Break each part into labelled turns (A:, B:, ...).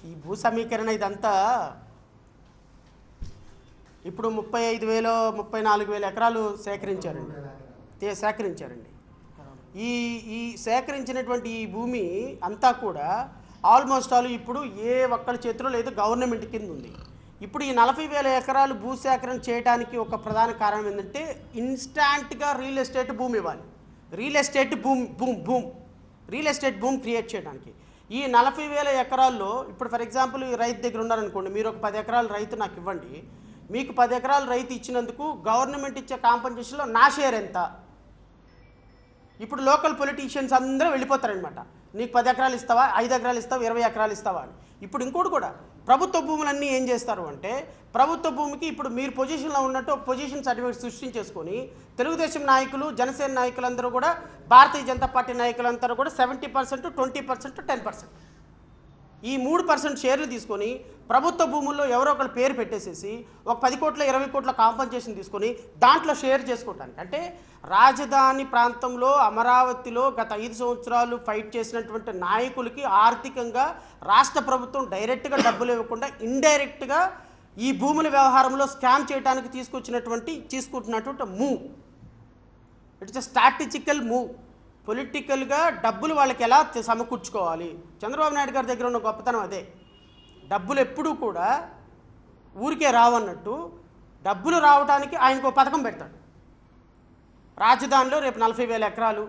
A: ఈ భూ సమీకరణ ఇదంతా ఇప్పుడు 35,000 34,000 ఎకరాలు సేకరించారండి. ఈ సేకరించినటువంటి ఈ భూమి అంతా కూడా ఆల్మోస్ట్ ఆల్ ఇప్పుడు ఏ ఒక్కరి చేతిలో లేదు, గవర్నమెంట్ కింద ఉంది. ఇప్పుడు ఈ 40,000 ఎకరాలు భూ సేకరణ చేయడానికి ఒక ప్రధాన కారణం ఏంటంటే ఇన్స్టాంట్గా రియల్ ఎస్టేట్ భూమి ఇవ్వాలి. రియల్ ఎస్టేట్ భూమి క్రియేట్ చేయడానికి ఈ 40,000 ఎకరాల్లో ఇప్పుడు ఫర్ ఎగ్జాంపుల్ ఈ రైతు దగ్గర ఉన్నారనుకోండి, మీరు ఒక 10 ఎకరాల రైతు నాకు ఇవ్వండి, మీకు 10 ఎకరాల రైతు ఇచ్చినందుకు గవర్నమెంట్ ఇచ్చే కాంపన్సేషన్లో నా షేర్ ఎంత? ఇప్పుడు లోకల్ పొలిటీషియన్స్ అందరూ వెళ్ళిపోతారనమాట. నీకు 10 ఎకరాలు ఇస్తావా, 5 ఎకరాలు ఇస్తావా, 20 ఎకరాలు ఇస్తావా అని. ఇప్పుడు ఇంకోటి కూడా ప్రభుత్వ భూములన్నీ ఏం చేస్తారు అంటే ప్రభుత్వ భూమికి ఇప్పుడు మీరు పొజిషన్లో ఉన్నట్టు ఒక పొజిషన్ సర్టిఫికేట్ సృష్టించేసుకొని తెలుగుదేశం నాయకులు, జనసేన నాయకులందరూ కూడా, భారతీయ జనతా పార్టీ నాయకులందరూ కూడా 70%, 20%, 10% ఈ 3% షేర్లు తీసుకొని ప్రభుత్వ భూముల్లో ఎవరో ఒకరు పేరు పెట్టేసేసి ఒక 10 కోట్ల 20 కోట్ల కాంపన్సేషన్ తీసుకొని దాంట్లో షేర్ చేసుకోవటానికి. అంటే రాజధాని ప్రాంతంలో అమరావతిలో గత 5 సంవత్సరాలు ఫైట్ చేసినటువంటి నాయకులకి ఆర్థికంగా రాష్ట్ర ప్రభుత్వం డైరెక్ట్గా డబ్బులు ఇవ్వకుండా ఇండైరెక్ట్గా ఈ భూముల వ్యవహారంలో స్కామ్ చేయడానికి తీసుకుంటున్నటువంటి move. It's a strategical move. పొలిటికల్గా డబ్బులు వాళ్ళకి ఎలా సమకూర్చుకోవాలి. చంద్రబాబు నాయుడు గారి దగ్గర ఉన్న గొప్పతనం అదే. డబ్బులు ఎప్పుడూ కూడా ఊరికే రావన్నట్టు డబ్బులు రావడానికి ఆయనకు పథకం పెడతాడు. రాజధానిలో రేపు 40,000 ఎకరాలు,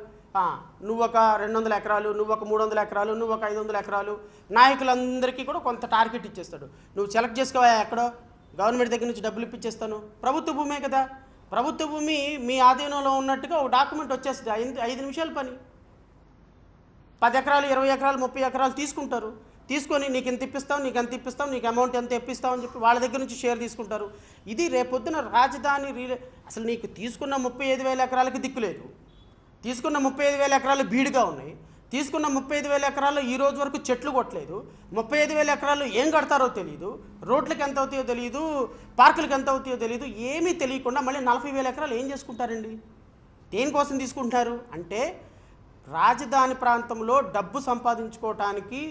A: నువ్వు ఒక 200 ఎకరాలు, నువ్వు ఒక 300 ఎకరాలు, నువ్వు ఒక 500 ఎకరాలు, నాయకులందరికీ కూడా కొంత టార్గెట్ ఇచ్చేస్తాడు. నువ్వు సెలెక్ట్ చేసుకోవా, ఎక్కడో గవర్నమెంట్ దగ్గర నుంచి డబ్బులు ఇప్పించేస్తాను. ప్రభుత్వ భూమే కదా, ప్రభుత్వ భూమి మీ ఆధీనంలో ఉన్నట్టుగా ఒక డాక్యుమెంట్ వచ్చేస్తుంది. 5 నిమిషాల పని. 10 ఎకరాలు, 20 ఎకరాలు, 30 ఎకరాలు తీసుకుంటారు. తీసుకొని నీకు ఎంత ఇప్పిస్తావు, నీకు ఎంత ఇప్పిస్తావు, నీకు అమౌంట్ ఎంత ఇప్పిస్తావు అని చెప్పి వాళ్ళ దగ్గర నుంచి షేర్ తీసుకుంటారు. ఇది రేపొద్దున రాజధాని అసలు నీకు తీసుకున్న 35,000 ఎకరాలకి దిక్కులేదు. తీసుకున్న 35,000 ఎకరాలు బీడుగా ఉన్నాయి. తీసుకున్న 35,000 ఎకరాల్లో ఈ రోజు వరకు చెట్లు కొట్టలేదు. 35,000 ఎకరాలు ఏం కడతారో తెలియదు, రోడ్లకు ఎంత అవుతాయో తెలియదు, పార్కులకు ఎంత అవుతాయో తెలియదు, ఏమీ తెలియకుండా మళ్ళీ 40,000 ఎకరాలు ఏం చేసుకుంటారండి? దేనికోసం తీసుకుంటారు అంటే రాజధాని ప్రాంతంలో డబ్బు సంపాదించుకోవటానికి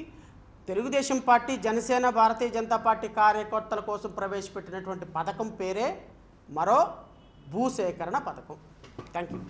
A: తెలుగుదేశం పార్టీ, జనసేన, భారతీయ జనతా పార్టీ కార్యకర్తల కోసం ప్రవేశపెట్టినటువంటి పథకం పేరే మరో భూసేకరణ పథకం. Thank you.